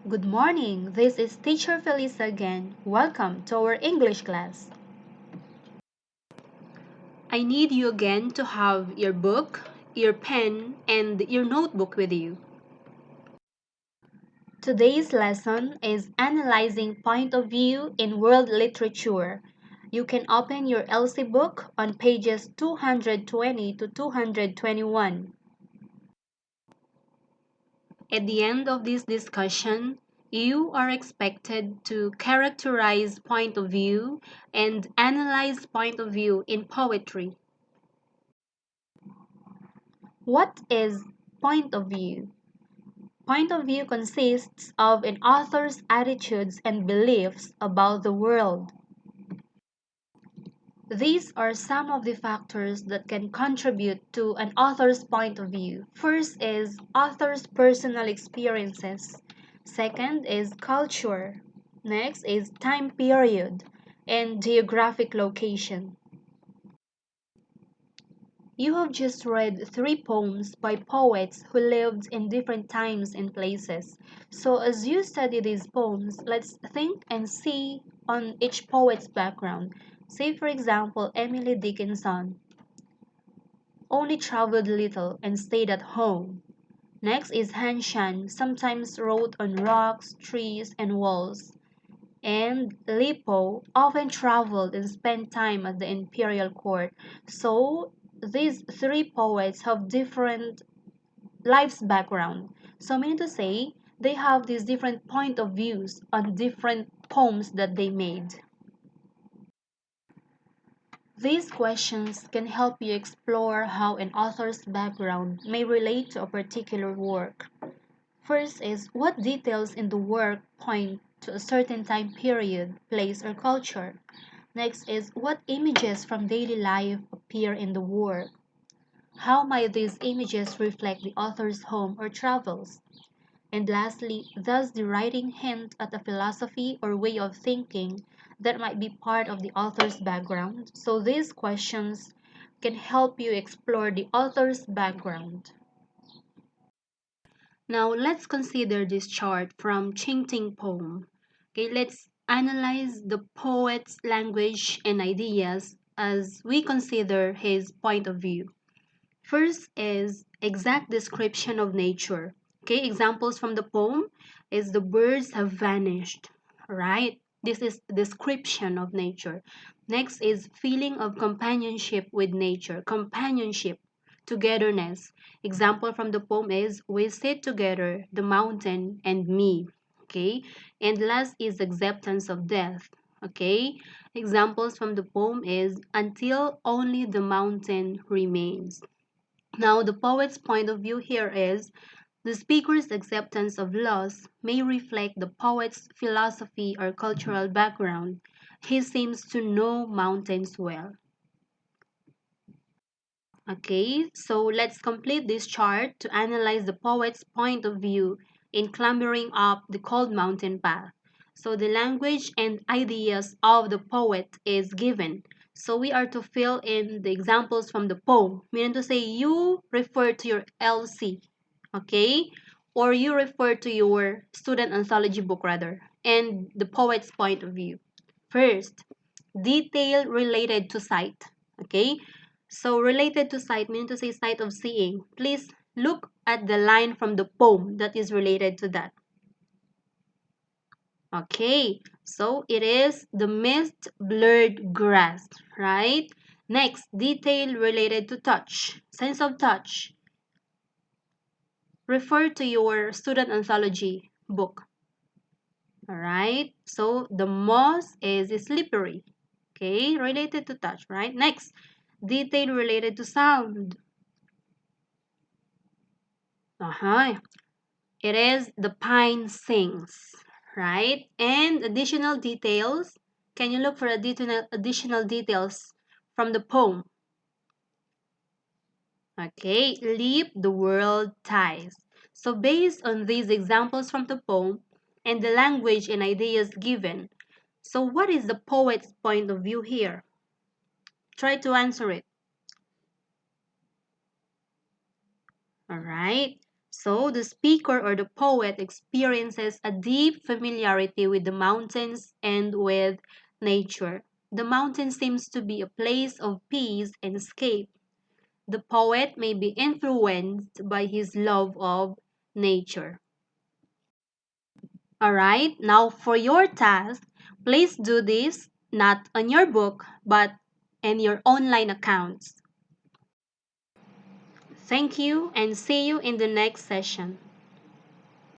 Good morning. This is Teacher Felisa again. Welcome to our English class. I need you again to have your book, your pen, and your notebook with you. Today's lesson is Analyzing Point of View in World Literature. You can open your LC book on pages 220 to 221. At the end of this discussion, you are expected to characterize point of view and analyze point of view in poetry. What is point of view? Point of view consists of an author's attitudes and beliefs about the world. These are some of the factors that can contribute to an author's point of view. First is author's personal experiences. Second is culture. Next is time period and geographic location. You have just read three poems by poets who lived in different times and places. So as you study these poems, let's think and see on each poet's background. Say for example, Emily Dickinson only traveled little and stayed at home. Next is Han Shan, sometimes wrote on rocks, trees, and walls. And Li Po often traveled and spent time at the imperial court. So these three poets have different lives background. So meaning to say, they have these different point of views on different poems that they made. These questions can help you explore how an author's background may relate to a particular work. First is what details in the work point to a certain time period, place, or culture. Next is what images from daily life appear in the work. How might these images reflect the author's home or travels? And lastly, does the writing hint at a philosophy or way of thinking that might be part of the author's background? So these questions can help you explore the author's background. Now let's consider this chart from Ching Ting poem. Okay, let's analyze the poet's language and ideas as we consider his point of view. First is exact description of nature. Okay, examples from the poem is the birds have vanished, right? This is description of nature. Next is feeling of companionship with nature. Companionship, togetherness. Example from the poem is we sit together, the mountain and me. Okay, and last is acceptance of death. Okay, examples from the poem is until only the mountain remains. Now, the poet's point of view here is the speaker's acceptance of loss may reflect the poet's philosophy or cultural background. He seems to know mountains well. Okay, so let's complete this chart to analyze the poet's point of view in clambering up the cold mountain path. So the language and ideas of the poet is given. So we are to fill in the examples from the poem, meaning to say you refer to your LC, okay? Or you refer to your student anthology book rather, and the poet's point of view. First, detail related to sight, okay? So related to sight, meaning to say sight of seeing. Please look at the line from the poem that is related to that. Okay, so it is the mist blurred grass, right? Next, detail related to touch, sense of touch. Refer to your student anthology book. All right, so the moss is slippery. Okay, related to touch, right? Next, detail related to sound. It is the pine sings, right? And additional details. Can you look for additional details from the poem? Okay, leap the world ties. So based on these examples from the poem and the language and ideas given, so what is the poet's point of view here? Try to answer it. All right. So the speaker or the poet experiences a deep familiarity with the mountains and with nature. The mountain seems to be a place of peace and escape. The poet may be influenced by his love of nature. Alright, now for your task, please do this not on your book but in your online accounts. Thank you and see you in the next session.